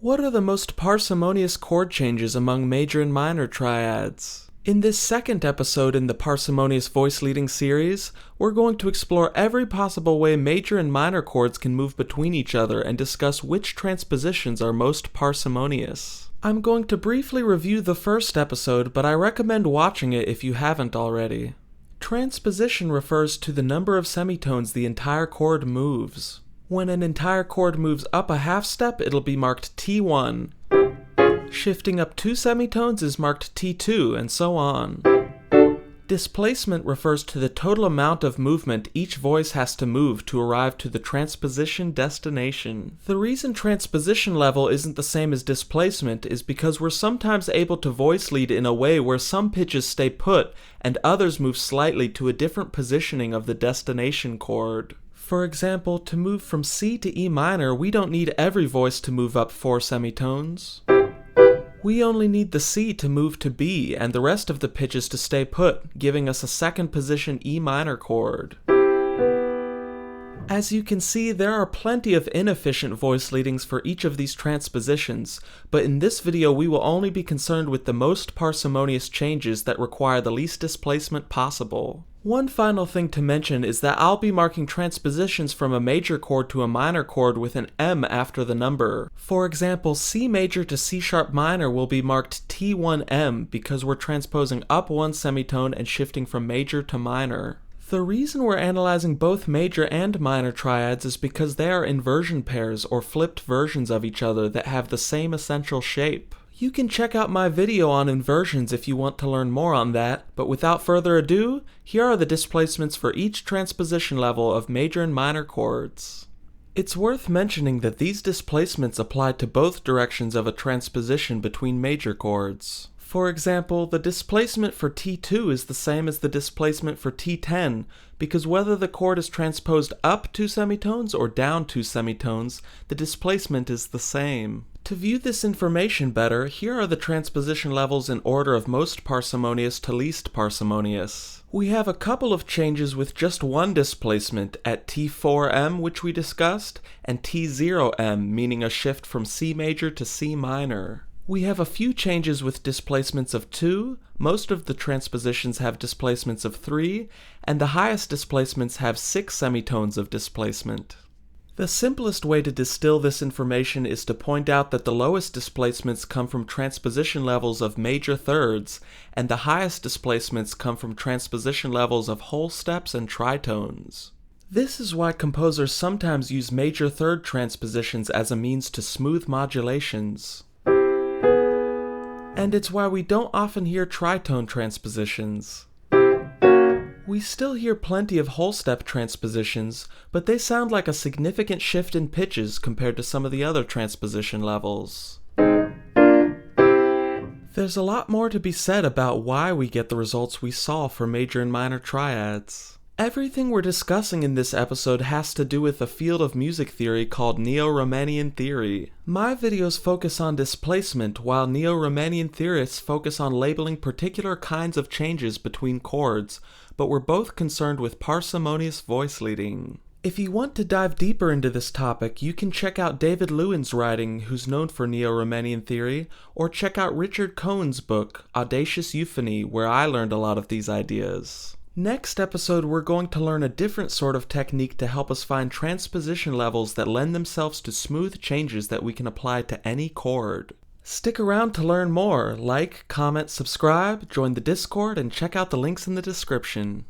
What are the most parsimonious chord changes among major and minor triads? In this second episode in the Parsimonious Voiceleading series, we're going to explore every possible way major and minor chords can move between each other and discuss which transpositions are most parsimonious. I'm going to briefly review the first episode, but I recommend watching it if you haven't already. Transposition refers to the number of semitones the entire chord moves. When an entire chord moves up a half step, it'll be marked T1. Shifting up 2 semitones is marked T2, and so on. Displacement refers to the total amount of movement each voice has to move to arrive to the transposition destination. The reason transposition level isn't the same as displacement is because we're sometimes able to voice lead in a way where some pitches stay put and others move slightly to a different positioning of the destination chord. For example, to move from C to E minor, we don't need every voice to move up 4 semitones. We only need the C to move to B and the rest of the pitches to stay put, giving us a second position E minor chord. As you can see, there are plenty of inefficient voice leadings for each of these transpositions, but in this video we will only be concerned with the most parsimonious changes that require the least displacement possible. One final thing to mention is that I'll be marking transpositions from a major chord to a minor chord with an M after the number. For example, C major to C sharp minor will be marked T1M because we're transposing up 1 semitone and shifting from major to minor. The reason we're analyzing both major and minor triads is because they are inversion pairs or flipped versions of each other that have the same essential shape. You can check out my video on inversions if you want to learn more on that, but without further ado, here are the displacements for each transposition level of major and minor chords. It's worth mentioning that these displacements apply to both directions of a transposition between major chords. For example, the displacement for T2 is the same as the displacement for T10, because whether the chord is transposed up 2 semitones or down 2 semitones, the displacement is the same. To view this information better, here are the transposition levels in order of most parsimonious to least parsimonious. We have a couple of changes with just one displacement at T4M, which we discussed, and T0M, meaning a shift from C major to C minor. We have a few changes with displacements of 2, most of the transpositions have displacements of 3, and the highest displacements have 6 semitones of displacement. The simplest way to distill this information is to point out that the lowest displacements come from transposition levels of major thirds, and the highest displacements come from transposition levels of whole steps and tritones. This is why composers sometimes use major third transpositions as a means to smooth modulations. And it's why we don't often hear tritone transpositions. We still hear plenty of whole step transpositions, but they sound like a significant shift in pitches compared to some of the other transposition levels. There's a lot more to be said about why we get the results we saw for major and minor triads. Everything we're discussing in this episode has to do with a field of music theory called Neo-Romanian theory. My videos focus on displacement, while Neo-Romanian theorists focus on labeling particular kinds of changes between chords, but we're both concerned with parsimonious voice leading. If you want to dive deeper into this topic, you can check out David Lewin's writing, who's known for Neo-Romanian theory, or check out Richard Cohen's book, Audacious Euphony, where I learned a lot of these ideas. Next episode, we're going to learn a different sort of technique to help us find transposition levels that lend themselves to smooth changes that we can apply to any chord. Stick around to learn more. Like, comment, subscribe, join the Discord, and check out the links in the description.